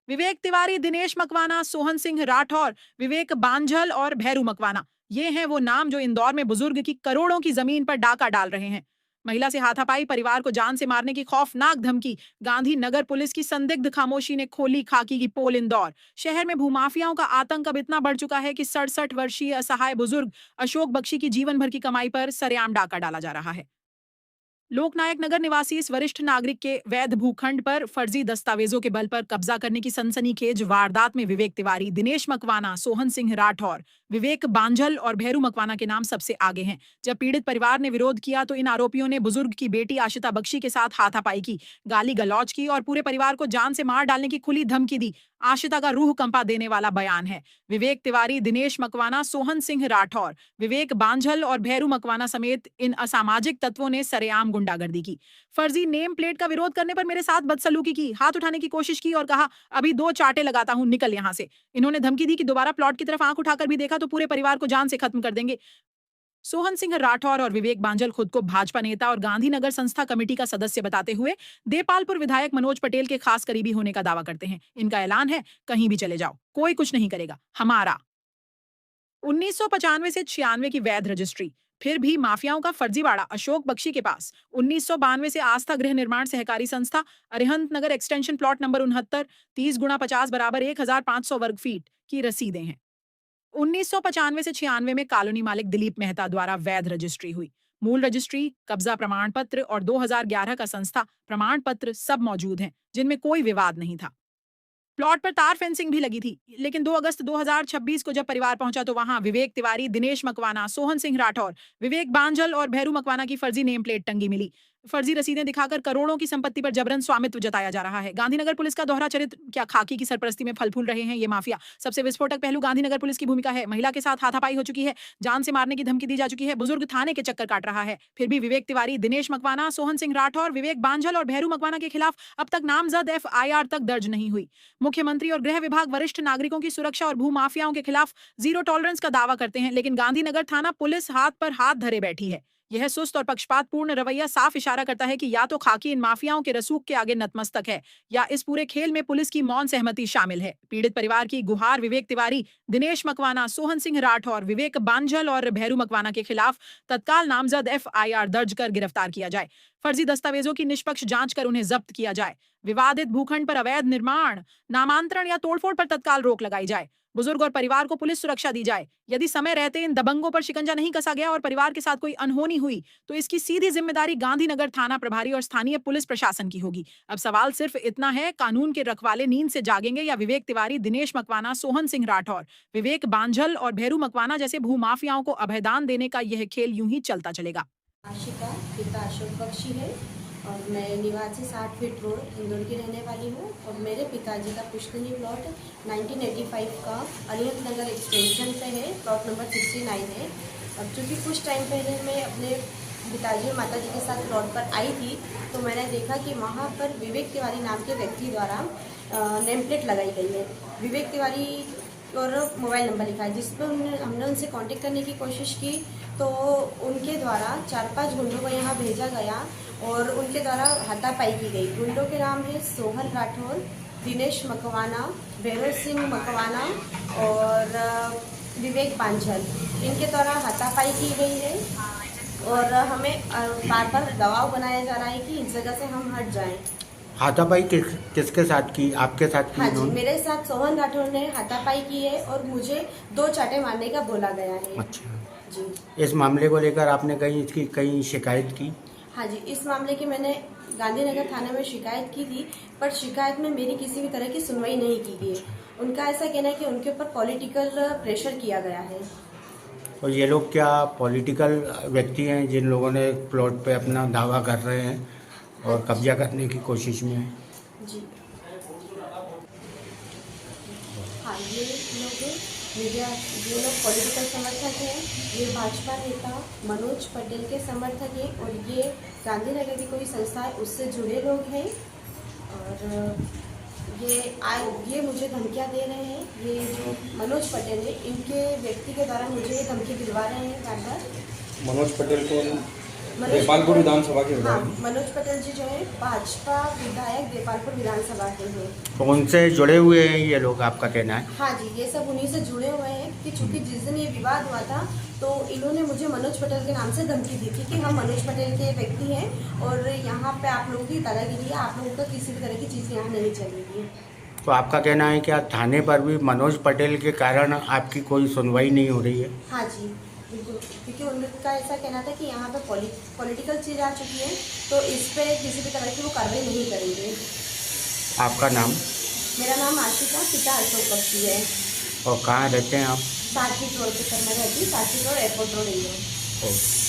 विवेक तिवारी, दिनेश मकवाना, सोहन सिंह राठौर, विवेक बांझल और भैरू मकवाना, ये हैं वो नाम जो इंदौर में बुजुर्ग की करोड़ों की जमीन पर डाका डाल रहे हैं। महिला से हाथापाई, परिवार को जान से मारने की खौफनाक धमकी, गांधीनगर पुलिस की संदिग्ध खामोशी ने खोली खाकी की पोल। इंदौर शहर में भूमाफियाओं का आतंक अब इतना बढ़ चुका है कि 67 वर्षीय असहाय बुजुर्ग अशोक बख्शी की जीवन भर की कमाई पर सरेआम डाका डाला जा रहा है। लोकनायक नगर निवासी इस वरिष्ठ नागरिक के वैध भूखंड पर फर्जी दस्तावेजों के बल पर कब्जा करने की सनसनीखेज वारदात में विवेक तिवारी, दिनेश मकवाना, सोहन सिंह राठौर, विवेक बांझल और भैरू मकवाना के नाम सबसे आगे हैं। जब पीड़ित परिवार ने विरोध किया तो इन आरोपियों ने बुजुर्ग की बेटी आशिता बख्शी के साथ हाथापाई की, गाली गलौज की और पूरे परिवार को जान से मार डालने की खुली धमकी दी। आशिता का रूह कंपा देने वाला बयान है। विवेक तिवारी, दिनेश मकवाना, सोहन सिंह राठौर, विवेक बांझल और भैरू मकवाना समेत इन असामाजिक तत्वों ने सरेआम गुंडागर्दी की। फर्जी नेम प्लेट का विरोध करने पर मेरे साथ बदसलूकी की, हाथ उठाने की कोशिश की और कहा, अभी 2 चाटे लगाता हूं, निकल यहां से। इन्होंने धमकी दी कि दोबारा प्लॉट की तरफ आंख उठाकर भी देखा तो पूरे परिवार को जान से खत्म कर देंगे। सोहन सिंह राठौर और विवेक बांझल खुद को भाजपा नेता और गांधीनगर संस्था कमेटी का सदस्य बताते हुए देपालपुर विधायक मनोज पटेल के खास करीबी होने का दावा करते हैं। इनका ऐलान है, कहीं भी चले जाओ, कोई कुछ नहीं करेगा, हमारा। 1995 से 96 की वैध रजिस्ट्री, फिर भी माफियाओं का फर्जीवाड़ा अशोक बख्शी के पास। 1992 से आस्था गृह निर्माण सहकारी संस्था, अरिहंत नगर एक्सटेंशन प्लॉट नंबर 69, 30 गुणा 50 बराबर 1500 वर्ग फीट की रसीदें हैं। 1995 से 96 में कॉलोनी मालिक दिलीप मेहता द्वारा वैध रजिस्ट्री हुई। मूल रजिस्ट्री, कब्जा प्रमाण पत्र और 2011 का संस्था प्रमाण पत्र सब मौजूद हैं, जिनमें कोई विवाद नहीं था। प्लॉट पर तार फेंसिंग भी लगी थी, लेकिन 2 अगस्त 2026 को जब परिवार पहुंचा तो वहां विवेक तिवारी, दिनेश मकवाना, सोहन सिंह राठौर, विवेक बांझल और भैरू मकवाना की फर्जी नेम प्लेट टंगी मिली। फर्जी रसीदें दिखाकर करोड़ों की संपत्ति पर जबरन स्वामित्व जताया जा रहा है। गांधीनगर पुलिस का दोहरा चरित्र, क्या खाकी की सरपरस्ती में फल फूल रहे हैं ये माफिया। सबसे विस्फोटक पहलू गांधीनगर पुलिस की भूमिका है। महिला के साथ हाथापाई हो चुकी है, जान से मारने की धमकी दी जा चुकी है, बुजुर्ग थाने के चक्कर काट रहा है। फिर भी विवेक तिवारी, दिनेश मकवाना, सोहन सिंह राठौर, विवेक बांझल और भैरू मकवाना के खिलाफ अब तक नामजद FIR तक दर्ज नहीं हुई। मुख्यमंत्री और गृह विभाग वरिष्ठ नागरिकों की सुरक्षा और भूमाफियाओं के खिलाफ जीरो टॉलरेंस का दावा करते हैं, लेकिन गांधीनगर थाना पुलिस हाथ पर हाथ धरे बैठी है। यह सुस्त और पक्षपातपूर्ण रवैया साफ इशारा करता है कि या तो खाकी इन माफियाओं के रसूख के आगे नतमस्तक है, या इस पूरे खेल में पुलिस की मौन सहमति शामिल है। पीड़ित परिवार की गुहार विवेक तिवारी, दिनेश मकवाना, सोहन सिंह राठौर, विवेक बांझल और भैरू मकवाना के खिलाफ तत्काल नामजद FIR दर्ज कर गिरफ्तार किया जाए। फर्जी दस्तावेजों की निष्पक्ष जांच कर उन्हें जब्त किया जाए। विवादित भूखंड पर अवैध निर्माण, नामांतरण या तोड़फोड़ पर तत्काल रोक लगाई जाए। बुजुर्ग और परिवार को पुलिस सुरक्षा दी जाए। यदि समय रहते इन दबंगों पर शिकंजा नहीं कसा गया और परिवार के साथ कोई अनहोनी हुई तो इसकी सीधी जिम्मेदारी गांधीनगर थाना प्रभारी और स्थानीय पुलिस प्रशासन की होगी। अब सवाल सिर्फ इतना है, कानून के रखवाले नींद से जागेंगे या विवेक तिवारी, दिनेश मकवाना, सोहन सिंह राठौर, विवेक बांझल और भैरू मकवाना जैसे भूमाफियाओं को अभयदान देने का यह खेल यूं ही चलता चलेगा। आशिका, पिता अशोक बख्शी है और मैं निवासी 60 फीट रोड इंदौर की रहने वाली हूँ। और मेरे पिताजी का पुश्तैनी प्लॉट 1985 का अरिहंत नगर एक्सटेंशन पे है, प्लॉट नंबर 69 है। अब चूँकि कुछ टाइम पहले मैं अपने पिताजी और माताजी के साथ प्लॉट पर आई थी तो मैंने देखा कि वहाँ पर विवेक तिवारी नाम के व्यक्ति द्वारा नेम प्लेट लगाई गई है। विवेक तिवारी और मोबाइल नंबर लिखा है, जिस पर हमने उनसे कांटेक्ट करने की कोशिश की तो उनके द्वारा 4-5 गुंडों को यहाँ भेजा गया और उनके द्वारा हाथापाई की गई। गुंडों के नाम है सोहन राठौर, दिनेश मकवाना, भैरव सिंह मकवाना और विवेक बांझल। इनके द्वारा हाथापाई की गई है और हमें बार बार दबाव बनाया जा रहा है कि इस जगह से हम हट जाएं। हाथापाई किसके साथ की? आपके साथ की? हाँ जी, मेरे साथ सोहन राठौर ने हाथापाई की है और मुझे 2 चाटे मारने का बोला गया है। अच्छा जी। इस मामले को लेकर आपने कहीं शिकायत की? हाँ जी, इस मामले की मैंने गांधीनगर थाने में शिकायत की थी, पर शिकायत में मेरी किसी भी तरह की सुनवाई नहीं की गई। उनका ऐसा कहना है कि उनके ऊपर पॉलिटिकल प्रेशर किया गया है। और ये लोग क्या पॉलिटिकल व्यक्ति हैं जिन लोगों ने प्लॉट पे अपना दावा कर रहे हैं और कब्जा करने की कोशिश में हैं? जी हाँ, ये लोग पॉलिटिकल समर्थक हैं। ये भाजपा नेता मनोज पटेल के समर्थक हैं और ये गांधीनगर की कोई संस्था है उससे जुड़े लोग हैं। और ये मुझे धमकियां दे रहे हैं। ये जो मनोज पटेल है, इनके व्यक्ति के द्वारा मुझे धमकी दिलवा रहे हैं बार बार। मनोज पटेल को देपालपुर विधानसभा के हाँ, विधायक। मनोज पटेल जी जो है भाजपा विधायक देपालपुर विधानसभा के हैं। तो उनसे जुड़े हुए हैं ये लोग, आपका कहना है? हाँ जी, ये सब उन्हीं से जुड़े हुए हैं कि चूंकि जिस दिन ये विवाद हुआ था तो इन्होंने मुझे मनोज पटेल के नाम से धमकी दी थी कि हम मनोज पटेल के व्यक्ति हैं और यहाँ पे आप लोगों की दादागिरी है, आप लोगों का किसी भी तरह की चीज़ यहाँ नहीं चलेगी। तो आपका कहना है कि आप थाने पर भी मनोज पटेल के कारण आपकी कोई सुनवाई नहीं हो रही है? हाँ जी बिल्कुल, क्योंकि उनका ऐसा कहना था कि यहाँ पे पॉलिटिकल चीज़ आ चुकी है तो इस पे किसी भी तरह की वो कार्रवाई नहीं करेंगे। आपका नाम मेरा नाम आशिका, पिता अशोक बख्शी है। और कहाँ रहते हैं आप? 7 फीट रोड पे करना रहती, 7 feet road, airport road, Indore. Okay.